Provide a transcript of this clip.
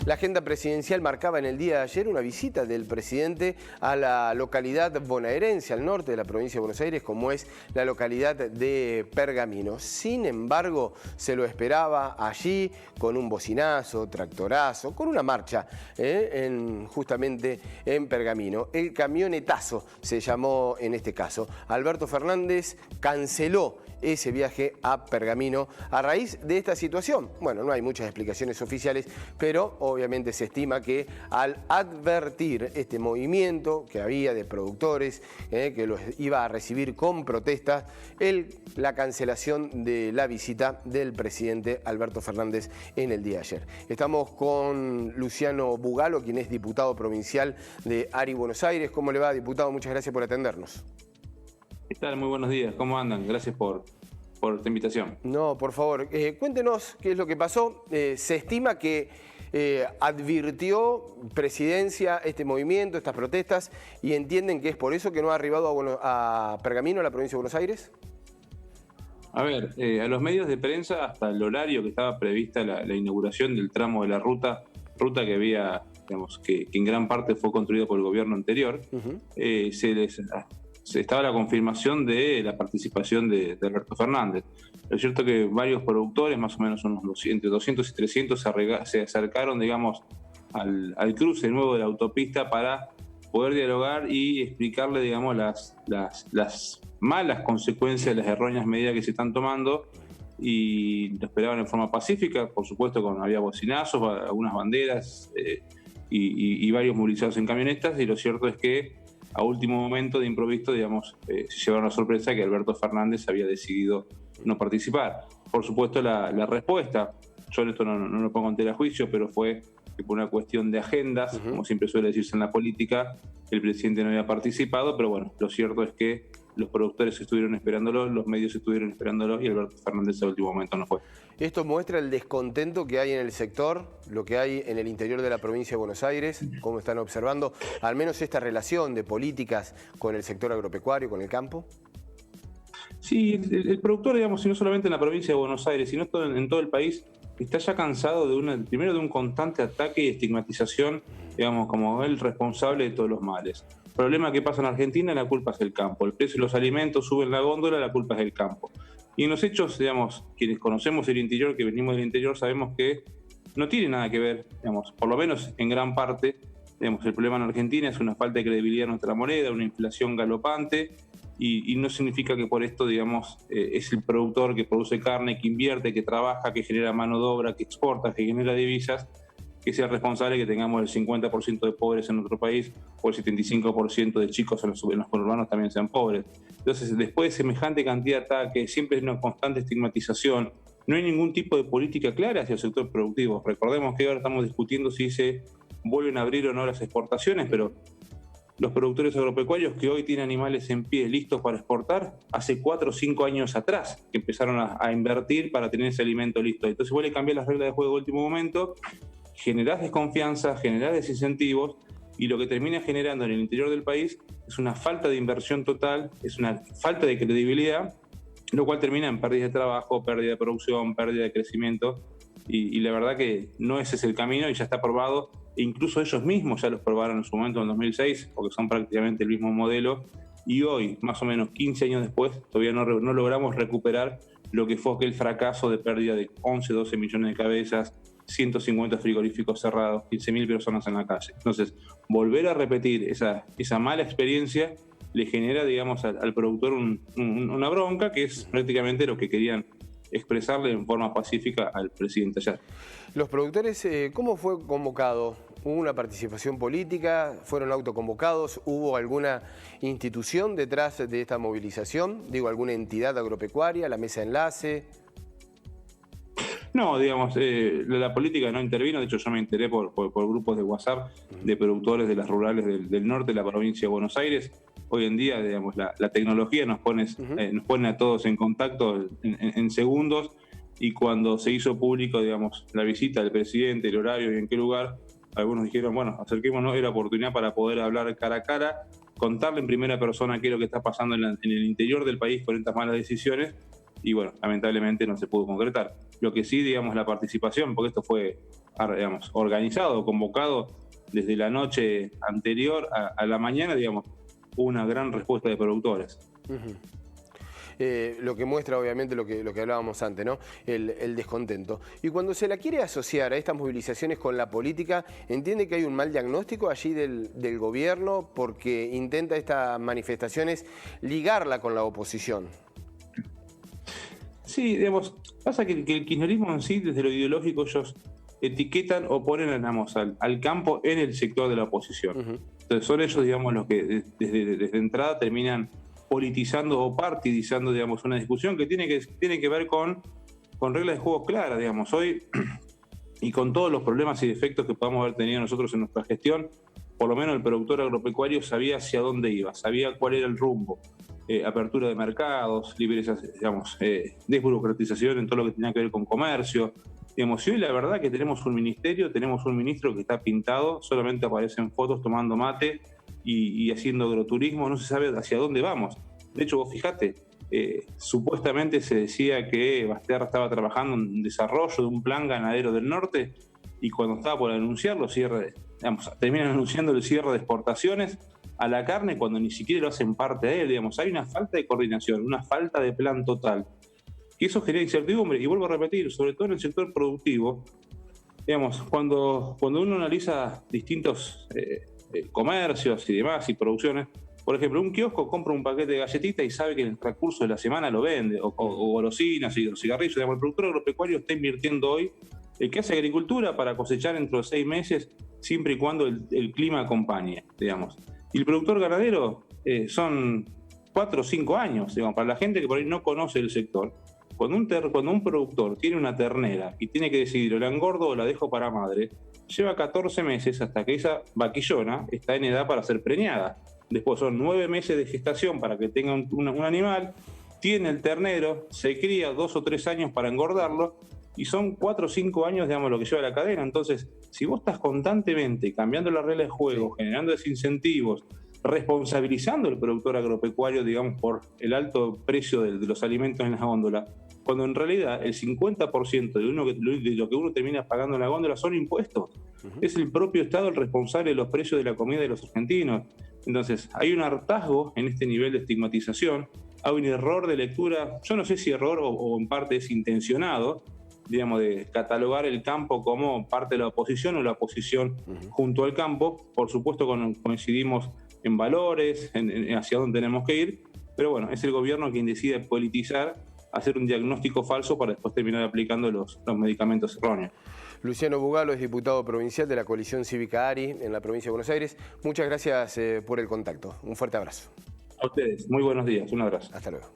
La agenda presidencial marcaba en el día de ayer una visita del presidente a la localidad bonaerense, al norte de la provincia de Buenos Aires, como es la localidad de Pergamino. Sin embargo, se lo esperaba allí con un bocinazo, tractorazo, con una marcha justamente en Pergamino. El camionetazo se llamó en este caso. Alberto Fernández canceló ese viaje a Pergamino a raíz de esta situación. Bueno, no hay muchas explicaciones oficiales, pero obviamente se estima que al advertir este movimiento que había de productores que los iba a recibir con protestas, la cancelación de la visita del presidente Alberto Fernández en el día de ayer. Estamos con Luciano Bugalo, quien es diputado provincial de ARI Buenos Aires. ¿Cómo le va, diputado? Muchas gracias por atendernos. ¿Qué tal? Muy buenos días. ¿Cómo andan? Gracias por esta invitación. No, por favor, cuéntenos qué es lo que pasó. Se estima que advirtió Presidencia este movimiento, estas protestas, y entienden que es por eso que no ha arribado a Pergamino, a la provincia de Buenos Aires. A ver, a los medios de prensa, hasta el horario que estaba prevista la inauguración del tramo de la ruta que había, digamos, que en gran parte fue construido por el gobierno anterior, estaba la confirmación de la participación de Alberto Fernández. Es cierto que varios productores, más o menos unos 200 y 300, se acercaron, digamos, al cruce nuevo de la autopista para poder dialogar y explicarle, digamos, las malas consecuencias de las erróneas medidas que se están tomando, y lo esperaban en forma pacífica, por supuesto, había bocinazos, algunas banderas y varios movilizados en camionetas, y lo cierto es que a último momento, de improviso, digamos, se llevaron la sorpresa que Alberto Fernández había decidido no participar. Por supuesto, la respuesta, yo en esto no lo pongo en tela de juicio, pero fue que por una cuestión de agendas, como siempre suele decirse en la política, el presidente no había participado, pero bueno, lo cierto es que los productores estuvieron esperándolo, los medios estuvieron esperándolo, y Alberto Fernández a último momento no fue. Esto muestra el descontento que hay en el sector, lo que hay en el interior de la provincia de Buenos Aires, cómo están observando al menos esta relación de políticas con el sector agropecuario, con el campo. Sí, el productor, digamos, y no solamente en la provincia de Buenos Aires, sino en todo el país, está ya cansado primero de un constante ataque y estigmatización, digamos, como el responsable de todos los males. El problema que pasa en Argentina, la culpa es del campo. El precio de los alimentos sube en la góndola, la culpa es del campo. Y en los hechos, digamos, quienes conocemos el interior, que venimos del interior, sabemos que no tiene nada que ver, digamos, por lo menos en gran parte, digamos, el problema en Argentina es una falta de credibilidad en nuestra moneda, una inflación galopante, y no significa que por esto, digamos, es el productor que produce carne, que invierte, que trabaja, que genera mano de obra, que exporta, que genera divisas, que sea responsable que tengamos el 50% de pobres en nuestro país, o el 75% de chicos en los urbanos también sean pobres. Entonces, después de semejante cantidad de ataques, siempre es una constante estigmatización, no hay ningún tipo de política clara hacia el sector productivo. Recordemos que ahora estamos discutiendo si se vuelven a abrir o no las exportaciones, pero los productores agropecuarios que hoy tienen animales en pie listos para exportar, hace 4 o 5 años atrás que empezaron a invertir para tener ese alimento listo. Entonces vuelve a cambiar las reglas de juego de último momento, generás desconfianza, generás desincentivos, y lo que termina generando en el interior del país es una falta de inversión total, es una falta de credibilidad, lo cual termina en pérdida de trabajo, pérdida de producción, pérdida de crecimiento, y la verdad que no ese es el camino, y ya está probado. E incluso ellos mismos ya los probaron en su momento en 2006, porque son prácticamente el mismo modelo, y hoy, más o menos 15 años después, todavía no logramos recuperar lo que fue aquel fracaso de pérdida de 11, 12 millones de cabezas, 150 frigoríficos cerrados, 15.000 personas en la calle. Entonces, volver a repetir esa mala experiencia le genera, digamos, al productor una bronca, que es prácticamente lo que querían expresarle en forma pacífica al presidente ayer. Los productores, ¿cómo fue convocado? ¿Hubo una participación política? ¿Fueron autoconvocados? ¿Hubo alguna institución detrás de esta movilización? Digo, ¿alguna entidad agropecuaria, la mesa de enlace? No, digamos, la política no intervino. De hecho, yo me enteré por grupos de WhatsApp de productores de las rurales del norte de la provincia de Buenos Aires. Hoy en día, digamos, la tecnología nos pone a todos en contacto en segundos, y cuando se hizo público, digamos, la visita del presidente, el horario y en qué lugar, algunos dijeron, bueno, acerquémonos, era oportunidad para poder hablar cara a cara, contarle en primera persona qué es lo que está pasando en el interior del país con estas malas decisiones, y bueno, lamentablemente no se pudo concretar. Lo que sí, digamos, la participación, porque esto fue digamos, organizado, convocado desde la noche anterior a la mañana, digamos, hubo una gran respuesta de productores. Lo que muestra obviamente lo que hablábamos antes, ¿no? El descontento. Y cuando se la quiere asociar a estas movilizaciones con la política, ¿entiende que hay un mal diagnóstico allí del gobierno porque intenta estas manifestaciones ligarla con la oposición? Sí, digamos, pasa que el kirchnerismo en sí, desde lo ideológico, ellos etiquetan o ponen, digamos, al campo en el sector de la oposición. Entonces son ellos, digamos, los que desde entrada terminan politizando o partidizando, digamos, una discusión que tiene que ver con reglas de juego claras, digamos. Hoy, y con todos los problemas y defectos que podamos haber tenido nosotros en nuestra gestión, por lo menos el productor agropecuario sabía hacia dónde iba, sabía cuál era el rumbo. Apertura de mercados, digamos, desburocratización en todo lo que tenía que ver con comercio. Digamos, y hoy la verdad que tenemos un ministro que está pintado, solamente aparecen fotos tomando mate y haciendo agroturismo, no se sabe hacia dónde vamos. De hecho, vos fijate, supuestamente se decía que Basterra estaba trabajando en desarrollo de un plan ganadero del norte, y cuando estaba por anunciarlo, terminan anunciando el cierre de exportaciones a la carne cuando ni siquiera lo hacen parte de él. Digamos, hay una falta de coordinación, una falta de plan total. Y eso genera incertidumbre. Y vuelvo a repetir, sobre todo en el sector productivo, digamos, cuando uno analiza distintos comercios y demás y producciones, por ejemplo, un kiosco compra un paquete de galletitas y sabe que en el transcurso de la semana lo vende, o golosinas y cigarrillos. Digamos, el productor agropecuario está invirtiendo hoy el que hace agricultura para cosechar dentro de 6 meses, siempre y cuando el clima acompañe, digamos. Y el productor ganadero son 4 o 5 años, digamos, para la gente que por ahí no conoce el sector. Cuando un productor tiene una ternera y tiene que decidir o la engordo o la dejo para madre, lleva 14 meses hasta que esa vaquillona está en edad para ser preñada. Después son 9 meses de gestación para que tenga un animal, tiene el ternero, se cría 2 o 3 años para engordarlo, y son 4 o 5 años, digamos, lo que lleva la cadena. Entonces, si vos estás constantemente cambiando las reglas de juego, generando desincentivos, responsabilizando al productor agropecuario, digamos, por el alto precio de los alimentos en la góndola, cuando en realidad el 50% de lo que uno termina pagando en la góndola son impuestos. Es el propio Estado el responsable de los precios de la comida de los argentinos. Entonces, hay un hartazgo en este nivel de estigmatización, hay un error de lectura, yo no sé si error o en parte es intencionado, digamos, de catalogar el campo como parte de la oposición o la oposición junto al campo. Por supuesto coincidimos en valores, en hacia dónde tenemos que ir, pero bueno, es el gobierno quien decide politizar, hacer un diagnóstico falso para después terminar aplicando los medicamentos erróneos. Luciano Bugalo es diputado provincial de la coalición cívica ARI en la provincia de Buenos Aires. Muchas gracias por el contacto. Un fuerte abrazo. A ustedes, muy buenos días, un abrazo. Hasta luego.